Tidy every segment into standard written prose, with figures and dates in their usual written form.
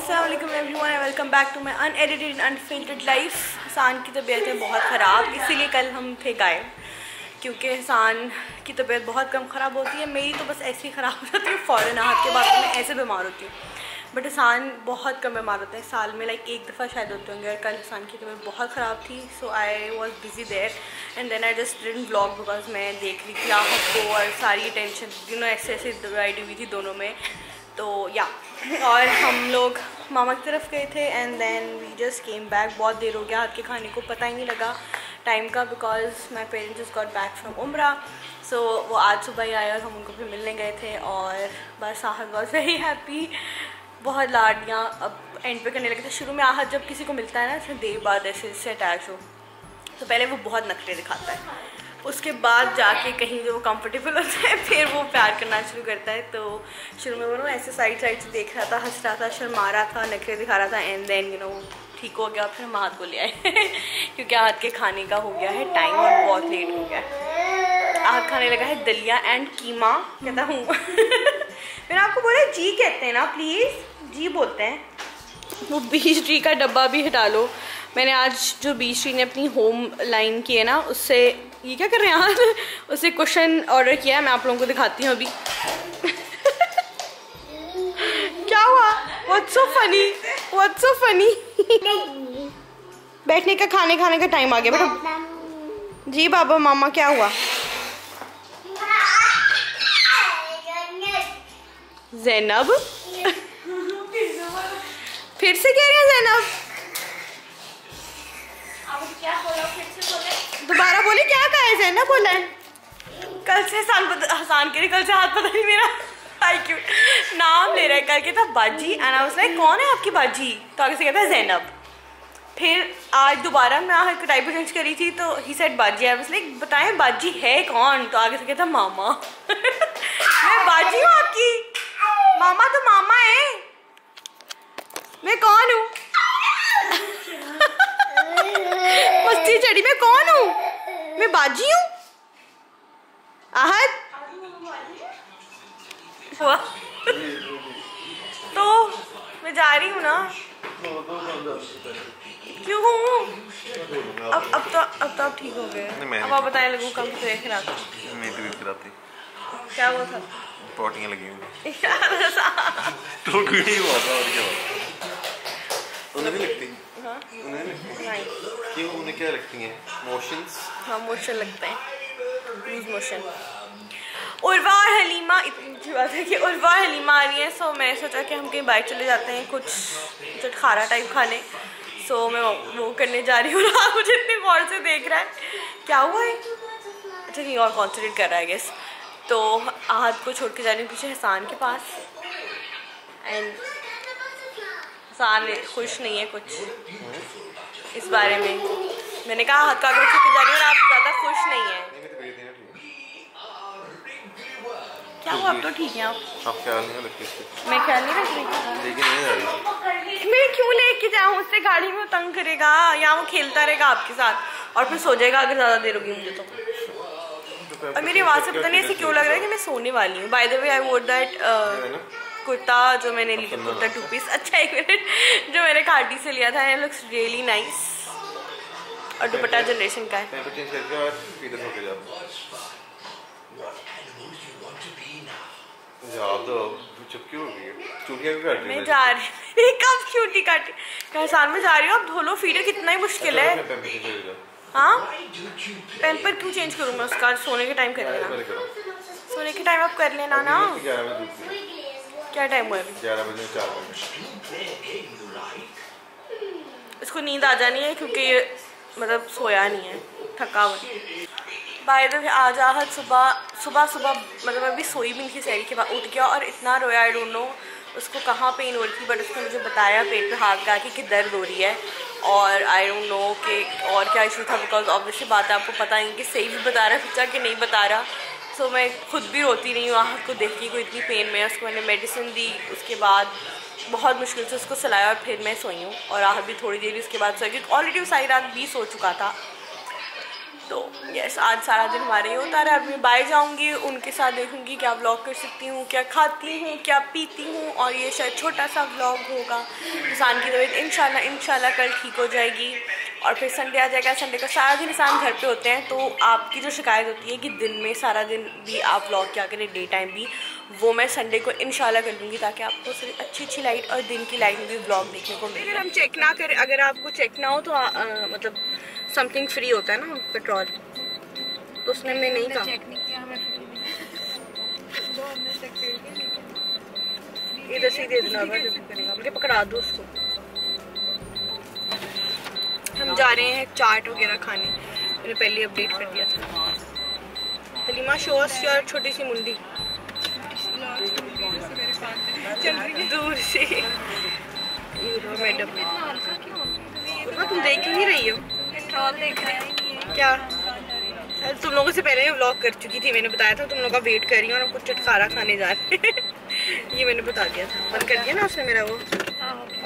अस्सलामुअलैकुम everyone and welcome back to my unedited and unfiltered life. Hasan की तबीयत है बहुत ख़राब, इसीलिए कल हम थे गायब, क्योंकि हसान की तबीयत बहुत कम ख़राब होती है। मेरी तो बस ऐसे ही ख़राब हो जाती है फ़ौरन, हाथ के बाद मैं ऐसे बीमार होती हूँ, बट हसान बहुत कम बीमार होता है, साल में लाइक एक दफ़ा शायद होते होंगे। और कल हसान की तबीयत बहुत ख़राब थी, so I was busy there and then I just didn't vlog because मैं देख रही थी आहत को और सारी टेंशन ऐसे ऐसे डिवाइड हुई थी दोनों में। तो या और हम लोग मामा की तरफ गए थे and then we just came back. बहुत देर हो गया, हाथ के खाने को पता ही नहीं लगा टाइम का, because my parents just got back from उम्रा। सो वो आज सुबह ही आए और हम उनको भी मिलने गए थे और बस आहत वॉज वेरी हैप्पी, बहुत लाडियाँ अब एंड पे करने लगे थे। शुरू में आहत जब किसी को मिलता है ना इसमें देर बाद ऐसे इससे अटैच हो, तो पहले वो बहुत नखरे दिखाता है, उसके बाद जाके कहीं जो वो कंफर्टेबल होता है फिर वो प्यार करना शुरू करता है। तो शुरू में वो ऐसे साइड साइड से देख रहा था, हंस रहा था, शर्मा रहा था, नखरे दिखा रहा था एंड देन ठीक हो गया। फिर हम हाथ को ले आए क्योंकि हाथ के खाने का हो गया है टाइम और बहुत लेट हो गया। हाथ खाने लगा है दलिया एंड कीमा, कहता हूँ मैंने आपको बोला जी कहते हैं ना, प्लीज़ जी बोलते हैं। वो बीच ट्री का डब्बा भी हटा लो। मैंने आज जो बीच ट्री ने अपनी होम लाइन की है ना, उससे ये क्या कर रहे हैं यार, उससे क्वेश्चन ऑर्डर किया है, मैं आप लोगों को दिखाती हूँ अभी क्या हुआ? What's so funny, what's so funny बैठने का खाने का टाइम आ गया बेटा। जी बाबा मामा क्या हुआ? ज़ैनब फिर से कह रहे हैं ज़ैनब, दोबारा बोले क्या कहा है ज़ैनब? बोला है कल से हसान के लिए, कल से हाथ पता नहीं मेरा नाम ले रहा है, कल के था बाजी एंड आई वाज लाइक कौन है आपकी बाजी, तो आगे से कहता है ज़ैनब। फिर आज दोबारा मैं आहत को टाइप चेंज करी थी तो ही सेड बाजी, आई वाज लाइक बताएं बाजी है कौन, तो आगे से कहता मामा मैं बाजी हूँ आपकी? मामा तो मामा है, मैं कौन हूँ? मस्ती चढ़ी, मैं कौन हूँ? मैं बाजी हूँ? आहत हुआ तो मैं जा रही हूँ ना, क्यों हूँ? अब तो आप ठीक हो गए। अब आप बताएं लोगों का तबीयत खराब थी। मेरी तबीयत खराब थी। क्या हुआ था? पॉटियाँ लगी हुई तो नहीं हुआ था और क्या हुआ? उन्हें भी लगती हैं? हाँ उन्हें लगती हैं। क्यों उन्हें क्या लगती हैं? मोशंस? हाँ मोशन लगते हैं, लूज मोशन। उर्वा और हलीमा, इतनी अच्छी बात है कि उर्वा और हलीमा आ रही हैं, सो मैं सोचा कि हम कहीं बाहर चले जाते हैं कुछ चटखारा टाइप खाने। सो मैं वो करने जा रही हूँ ना, मुझे इतनी गौर से देख रहा है, क्या हुआ है? अच्छा कहीं और कॉन्सेंट्रेट कर रहा है गेस। तो आहत को छोड़ के जा रही हूँ पीछे हसान के पास एंड हसान खुश नहीं है कुछ इस बारे में। मैंने कहा आहत का अगर छोड़ के जा रही हूँ और आप ज़्यादा खुश नहीं है। क्या हुआ? अब तो ठीक है आप ख्याल नहीं रखती? मैं ख्याल नहीं रख रही, लेकिन नहीं जा रही। मैं क्यों लेके जाऊँ उससे, गाड़ी में तंग करेगा या वो खेलता रहेगा आपके साथ और फिर सो जाएगा अगर ज़्यादा देर होगी मुझे तो। और मेरी आवाज़ से पता नहीं ऐसे क्यों लग रहा है कि मैं सोने वाली हूँ। बाय द वे आई वोर दैट कुर्ता जो मैंने लिया, कुर्ता 2 पीस, अच्छा 1 मिनट, जो मैंने घाटी से लिया था, इट लुक्स रियली नाइस और दुपट्टा जनरेशन का है। मैं जा रही कब क्यूटी काटी हसान में जा रही हूँ, अब धो लो फीडर, कितना ही मुश्किल है। हाँ पैम्पर क्यों चेंज करूँ मैं उसका? सोने के टाइम कर लेना, सोने के टाइम आप कर लेना ना। क्या टाइम हुआ अभी? 11 बजे 4 मिनट। इसको नींद आ जानी है क्योंकि ये मतलब सोया नहीं है, थका हुआ। बाय द वे आज आहत सुबह मतलब अभी सोई भी नहीं थी, सहरी के बाद उठ गया और इतना रोया, आई डोंट नो उसको कहाँ पेन हो रही थी, बट उसने मुझे बताया पेट पे हाथ लगा के कि दर्द हो रही है और आई डोंट नो कि और क्या इशू था, बिकॉज ऑब्वियसली बात है आपको पता नहीं कि सही भी बता रहा है बच्चा कि नहीं बता रहा। सो मैं खुद भी रोती रही हूँ आहत को देख के, कोई इतनी पेन में। उसको मैंने मेडिसिन दी, उसके बाद बहुत मुश्किल से उसको सुलाया और फिर मैं सोई हूँ और आहत भी थोड़ी देर उसके बाद सोई, क्योंकि ऑलरेडी सारी रात भी सो चुका था। तो यस, आज सारा दिन हमारे ये होता रहा। अब मैं बाहर जाऊंगी, उनके साथ देखूंगी क्या व्लॉग कर सकती हूँ, क्या खाती हूँ, क्या पीती हूँ, और ये शायद छोटा सा व्लॉग होगा। इंसान की तबीयत इंशाल्लाह कल ठीक हो जाएगी और फिर संडे आ जाएगा। संडे का सारा दिन इंसान घर पे होते हैं, तो आपकी जो शिकायत होती है कि दिन में सारा दिन भी आप व्लॉग क्या करें, डे टाइम भी, वो मैं संडे को इंशाल्लाह कर दूँगी, ताकि आपको सिर्फ अच्छी लाइट और दिन की लाइट में भी व्लॉग देखने को मिले। अगर हम चेक ना करें, अगर आपको चेक ना हो तो मतलब समथिंग फ्री होता है ना पेट्रोल, तो उसने मैं नहीं कहा। इधर से ही दे देना, मुझे पकड़ा दो उसको। हम जा रहे हैं चाट वगैरह खाने, मैंने पहले अपडेट कर दिया था। हलीमा शो अस योर छोटी सी मुंडी दूर से। मैडम तुम देख ही नहीं रही हो क्या? तुम लोगों से पहले व्लॉग कर चुकी थी, मैंने बताया था तुम लोगों का वेट कर रही हूँ और कुछ चटकारा खाने जा रहे ये मैंने बता दिया था, बंद कर दिया ना उसने मेरा वो।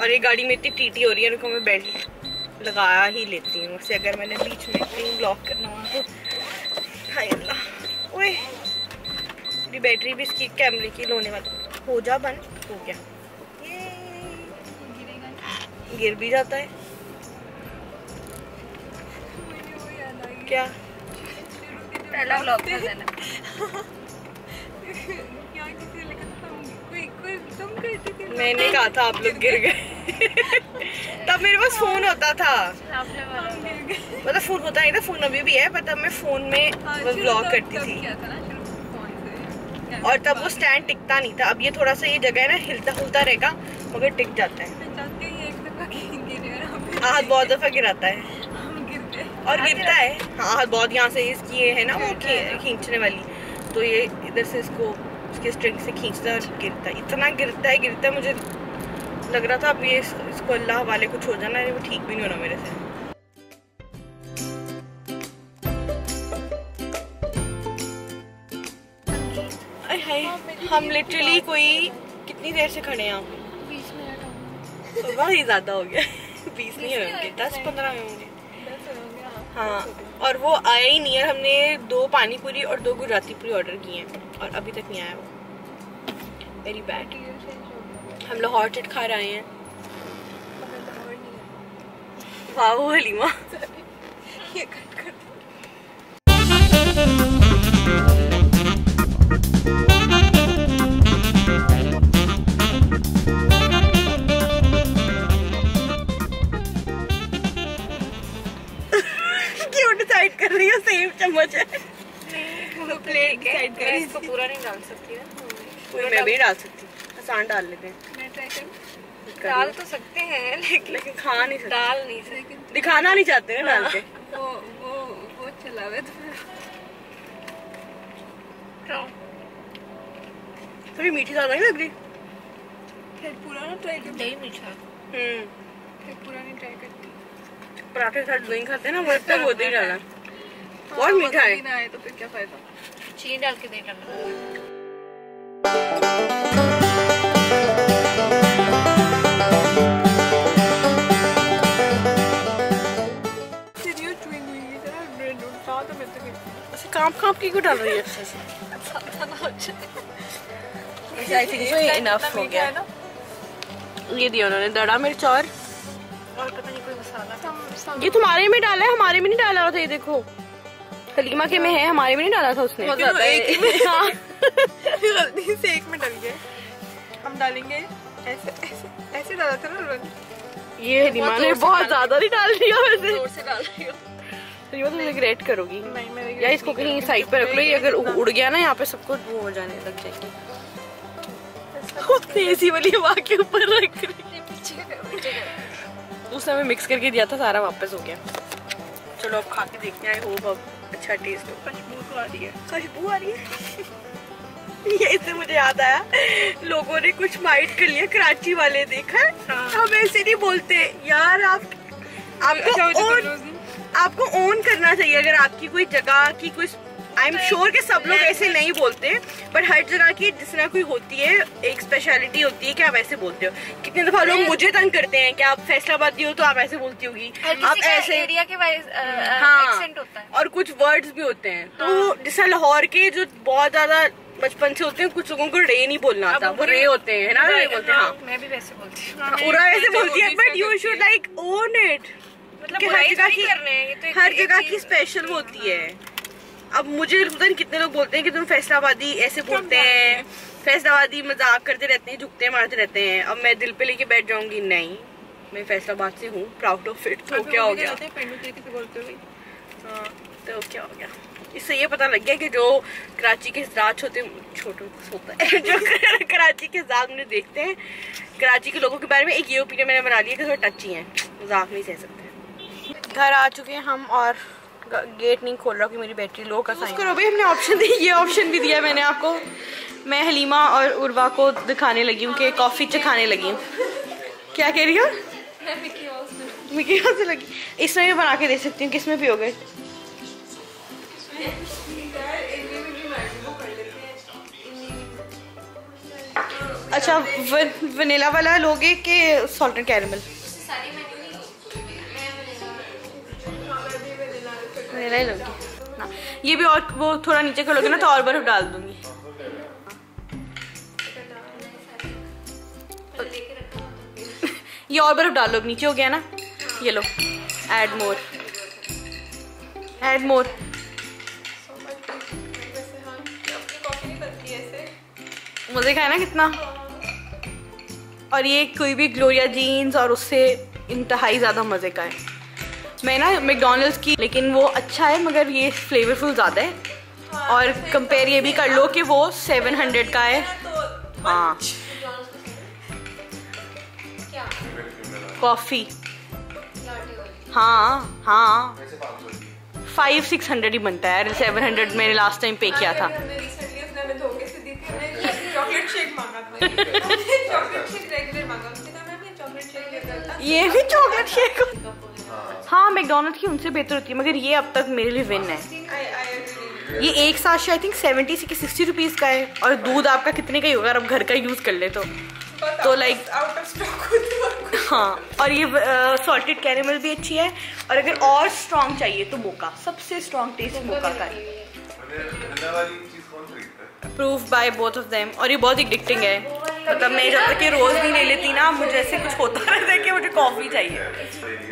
और ये गाड़ी में इतनी टीटी हो रही है, उनको मैं बेल्ट लगा ही लेती हूँ उससे, अगर मैंने बीच में कहीं ब्लॉक करना हुआ तो। हाय अल्लाह, ओए मेरी बैटरी भी इसकी कैमरे की लोने वाली हो जा, बंद हो गया। गिर भी जाता है क्या? पहला व्लॉग था देना। मैंने कहा था आप लोग गिर गए तब मेरे पास फोन होता था, मतलब फोन होता नहीं था, फोन अभी भी है, पर तब मैं फोन में व्लॉग करती थी और तब वो स्टैंड टिकता नहीं था। अब ये थोड़ा सा ये जगह है ना, हिलता हुलता रहेगा मगर टिक जाता है। हाथ बहुत दफा गिराता है और गिरता है। हाँ हाथ बहुत, यहाँ से इसकी ये है ना वो खींचने वाली, तो ये इधर से इसको उसके स्ट्रिंग से खींचता है और गिरता है। इतना गिरता है मुझे लग रहा था अब ये इसको अल्लाह वाले कुछ हो जाना है, वो ठीक भी नहीं होना मेरे से। हम लिटरली कोई कितनी देर से खड़े हैं? 20 मिनट तो बहुत ही ज़्यादा हो गया 20 नहीं होंगे, 10-15 होंगे। हाँ, और वो आया ही नहीं है। हमने 2 पानी पूरी और 2 गुजराती पूरी ऑर्डर किए हैं और अभी तक नहीं आया वो। Very bad. हम लाहौर चट खा रहे हैं। वाह वो हलीमा ये कट कर डिसाइड कर रही है, सेम चम्मच है। वो प्लेट डिसाइड कर रही है, इसको पूरा नहीं डाल सकती ना, पूरा मैं भी डाल सकती हूँ, आसान डाल लेते हैं। मैं ट्राई करूं? डाल तो सकते हैं लेकिन खा नहीं सकते, डाल नहीं सकते, दिखाना नहीं चाहते ना डाल के। वो चलावे तो थोड़ी मीठी ज्यादा नहीं लग रही? फिर पूरा ना ट्राई कर। नहीं मीठा, फिर पूरा नहीं ट्राई करती। पराठे के साथ नहीं खाते ना, वो तक होते ही डाला। बहुत मीठा है ना है तो फिर क्या फायदा, चीनी डाल के दे डालना। काम की क्यों डाल रही है? आई थिंक सो इनफ हो गया ना। ये दिया उन्होंने दड़ा मिर्च और पता नहीं कोई मसाला। ये तुम्हारे में डाला है, हमारे में नहीं डाला था। ये देखो हलीमा के में है, हमारे में नहीं डाला था उसने। गलती से एक में डल गया। हम डालेंगे ऐसे डाला था ना। ये हलीमा ने बहुत ज्यादा नहीं डाल दिया, वैसे जोर से डाल रही हो। हलीमा तुम रिग्रेट करोगी। या इसको कहीं साइड पे रख लो, ये अगर उड़ गया ना यहाँ पे सबको वो हो जाने लग जाएगी। एसी वाली हवा के ऊपर रख रही उस समय मिक्स करके दिया था, सारा वापस हो गया। चलो अब खा के देखते हैं, आई होप अब अच्छा टेस्ट हो। खुशबू आ रही है, खुशबू आ रही है। ये इससे मुझे याद आया, लोगों ने कुछ माइट कर लिया कराची वाले, देखा है? हम ऐसे नहीं बोलते यार। आपको ओन करना चाहिए। अगर आपकी कोई जगह की कोई आई एम श्योर कि सब लोग ऐसे नहीं बोलते, बट हर जगह की जिस तरह कोई होती है एक स्पेशलिटी होती है कि आप ऐसे बोलते हो। कितने दफा लोग मुझे तंग करते हैं कि आप फैसलाबादी हो तो आप ऐसे बोलती होगी, आप ऐसे एरिया के वाइज हाँ, एक्सेंट होता है और कुछ वर्ड्स भी होते हैं। तो जैसा लाहौर के जो बहुत ज्यादा बचपन से होते हैं, कुछ लोगों को रे नहीं बोलना आता, वो रे होते हैं ना, रे बोलते हैं। हाँ, मैं भी वैसे बोलती हूँ, उरा ऐसे बोलती है, but you should like own it. मतलब हर जगह की स्पेशल होती है। अब मुझे पता नहीं कितने लोग बोलते हैं कि तुम फैसलाबादी ऐसे बोलते हैं, फैसलाबादी मजाक करते रहते हैं, झुकते मारते रहते हैं। अब मैं दिल पे लेके बैठ जाऊंगी, नहीं, मैं फैसलाबाद से हूँ, प्राउड ऑफ इट। तो क्या हो गया, तो क्या हो गया, इससे ये पता लग गया कि जो कराची के राज होते छोटे होता है जो कराची के राज में देखते हैं, कराची के लोगों के बारे में एक ये ओपिनियन मैंने बना लिया कि थोड़ा टची हैं, मजाक नहीं सह सकते। घर आ चुके हैं हम और गेट नहीं खोल रहा कि मेरी बैटरी लो का साइन करो भाई। हमने ऑप्शन दी, ये ऑप्शन भी दिया मैंने आपको। मैं हलीमा और उर्वा को दिखाने लगी हूँ कि कॉफ़ी चखाने लगी हूँ। क्या कह रही हो? मिकी हाउस से लगी। इसमें भी बना के दे सकती हूँ, किसमें पियोगे? अच्छा, वनीला वाला लोगे कि सॉल्ट एंड कैरेमल? वनीला ही लोगे ना। ये भी और वो थोड़ा नीचे खोलोगे ना तो और बर्फ डाल दूंगी। ये और बर्फ डाल लो, नीचे हो गया ना। ये लो, ऐड मोर, ऐड मोर। मजे का है ना कितना। और ये कोई भी ग्लोरिया जीन्स और उससे इंतहाई ज़्यादा मज़े का है। मैं ना मैकडॉनल्ड्स की, लेकिन वो अच्छा है मगर ये फ्लेवरफुल ज़्यादा है। और कंपेयर ये भी कर लो कि वो 700 का है। हाँ, कॉफ़ी, हाँ हाँ 500-600 ही बनता है यार। 700 मैंने लास्ट टाइम पे किया था। चॉकलेट शेक मांगा था, चॉकलेट शेक रेगुलर मांगा, उसने कहा मैं चॉकलेट शेक लेता। ये भी चॉकलेट शेक, हाँ मैकडॉनल्ड्स की उनसे बेहतर होती है, मगर ये अब तक मेरे लिए विन है। ये एक साथ आई थिंक 70-60 रुपीज़ का है। और दूध आपका कितने का ही होगा अगर आप घर का यूज़ कर ले तो लाइक आउट ऑफ स्टॉक होती है। हाँ, और ये सॉल्टेड कैरेमल भी अच्छी है। और अगर और स्ट्रॉन्ग चाहिए तो मोका, सबसे स्ट्रॉन्ग टेस्ट मोका का है। Proof by both of them. और ये बहुत एडिक्टिंग है, मतलब मैं जब तक ये रोज़ नहीं ले लेती ना, मुझे ऐसे कुछ होता रहता है कि मुझे कॉफ़ी चाहिए।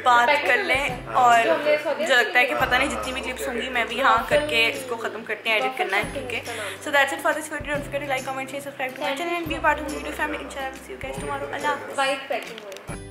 बात कर लें और मुझे लगता है कि पता नहीं जितनी भी क्लिप्स होंगी मैं भी यहाँ करके इसको ख़त्म करते हैं, एडिट करना है क्योंकि। So that's it for this video. Don't forget to like, comment, share, subscribe to my channel and be a part of the video family. इंशाल्लाह सी यू गाइस टुमारो। अल्लाह हाफ़िज़।